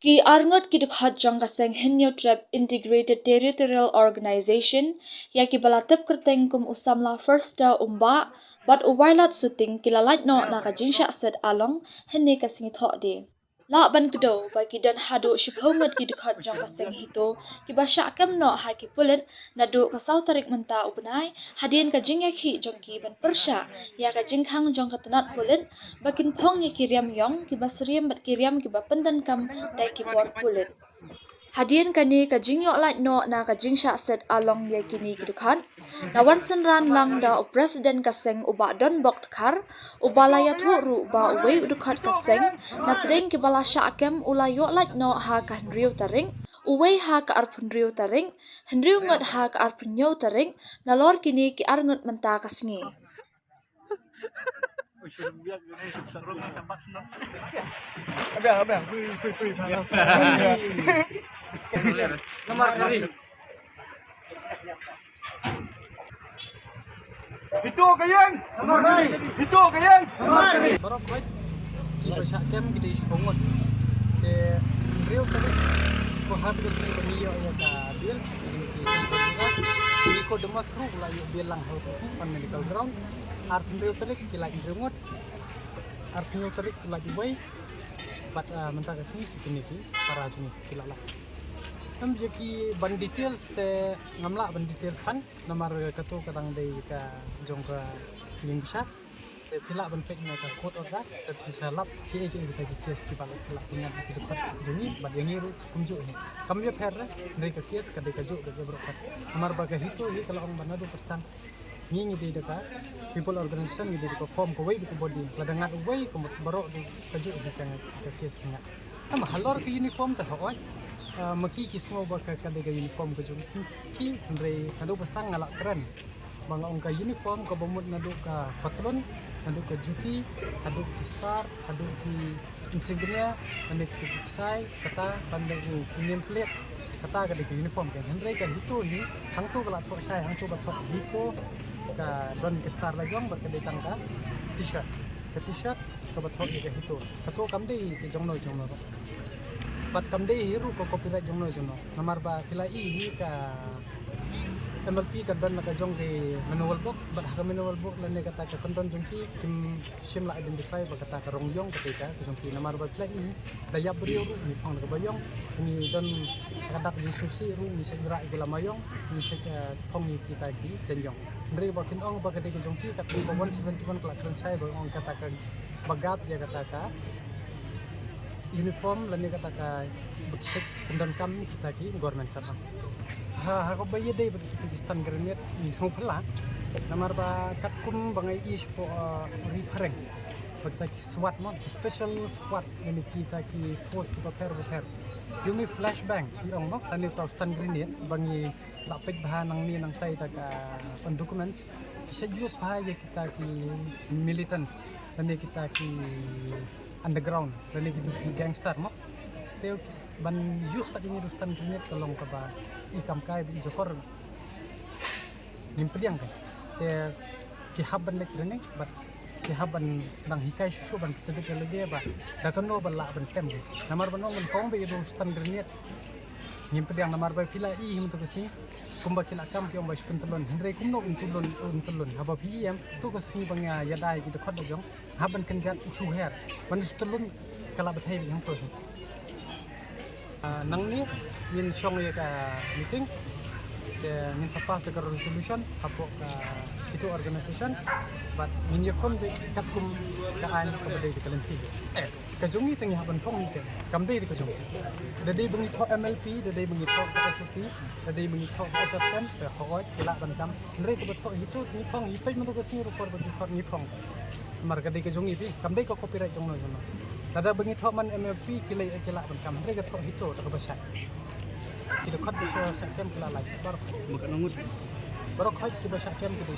Ki arngot ki dukhat jong kaseng Henyo Trap Integrated Territorial Organization ya ki balatep kerteng kum usamla first da umba bat uwailat suting kilalait no na kajingsha set along henne kasing thok de. La ban kedo ba ki dan hadu shibhongat ki dukhat jong kaseng hito ki basha kem no ha ki pulet na du kasau tarik menta upnai hadien ka jingya ki jong ki ban persha ya ka jingkhang jong katanat pulet bakin phong ya ki riam yong ki basriam bat ki riam ki bapendan kam dai ki por pulet. Hadien kani ka jingyo lait no na ka jingsha set along ya kini ki dukhan na wansen ran lang da u president kaseng uba don bok khar ubala ya thu ru ba uwe dukhat kaseng na preng ki bala sha kem ulayo lait no ha kan riu taring uwe ha ka arpun riu taring henriu ngot ha ka arpun nyo taring na lor kini ki arngot menta kasngi. Itu kayang, itu kayang. Barok baik, kita kem kita ispongot. Ke Rio tadi, ko harus sendiri ya kabil. Ini ko demas ru lah yuk bilang hal tersebut pan medical ground. Artin Rio tadi kila injungot. Artin Rio tadi kila dibuai. Bat mentah kesini sikini para juni kila lah. Kam jadi ban details te ngamla ban detail kan nomor ketu kadang dari ka jongka yang besar te pila ban pek na ka code order te bisa lap ki kita kes ki balik pila punya di dekat juni bad yang iru kunjuk ni kam dia perre dari ka kes ka deka juk deka brokat nomor baga hito hi kalau orang banadu pastan ni di dekat people organization ni di dekat form ko wei di body ladangan wei ko barok di kajuk ka kes nga am halor ke uniform te hoy maki ki semua baka kadega uniform ke jung ki andre kado pasang ngalak keren bangga ongka uniform ka bomut nadu ka patron nadu ka juti nadu ki star nadu ki insignia nadu ki buksai kata tanda union plate kata kadega uniform kan andre kan itu ini hang tu kala thok sai hang tu ba thok hiko ka don ki star la jong ba kadega tangka t-shirt ka t-shirt ka ba thok ke hito kato kamde ki jongno bat kamde hiru ko copyright jongno namar ba pila i ka MLP ka dan naka jong di manual book bat ha manual book lan kata ka konton jongki kim sim la identify ba kata ka rongyong ketika jongki namar ba pila i daya brio ru ni pang ka bayong ni don kadak di susi ru ni segra igala mayong ni se kong ni kita ki jenjong ndre ba kin ong ba ketika jongki ka 171 kelak kren sai ba ong kata ka bagat ya kata ka uniform lani kata ka beksek pendan kami kita ki government sana ha ko baye dei begitu Pakistan granit ni so pala namar ba kat kum bangai is for referring kita ki SWAT mo special squad ni kita ki force ki prepare uni flashbang ki ong mo tani Pakistan granit bangi lapik bahan nang ni nang tai ta ka documents bisa use bahaya kita ki militants lani kita ki underground rani gitu gangster mo teo ban use pat ini rustan dunia tolong ka ba ikam kai di jokor nimpriang ka te ki haban nek rene bat ki haban nang hikai susu ban tede lege ba da kono bala ban tem namar ban ngon kong be rustan dunia nimpriang namar ba pila i him to kasi kumba kila kam ki om ba spentulon henre kumno untulon haba pm to kasi bangya yadai gitu khod jong haban kenjat suher ban stulun kala bathai bi hangto nang ni min song ye ka meeting de min sapas de resolution apo ka itu organization but min ye kon be kakum ka an ka bade de kalenti ka jongi tengah haban phong ni kam de ko jongi de de bengi thok MLP de de bengi thok SFP de de bengi thok SFN pe hoy kala ban kam re ko thok itu ni phong ni pe mo ko sing report ba thok ni phong marga de ke jongi pi kam de ko copyright jongno dada bengi thok man MLP kilai kala ban kam re ga thok hito to ba sai kita khot bisa sakem kala lai bar bukan ngut barok khot kita sakem kita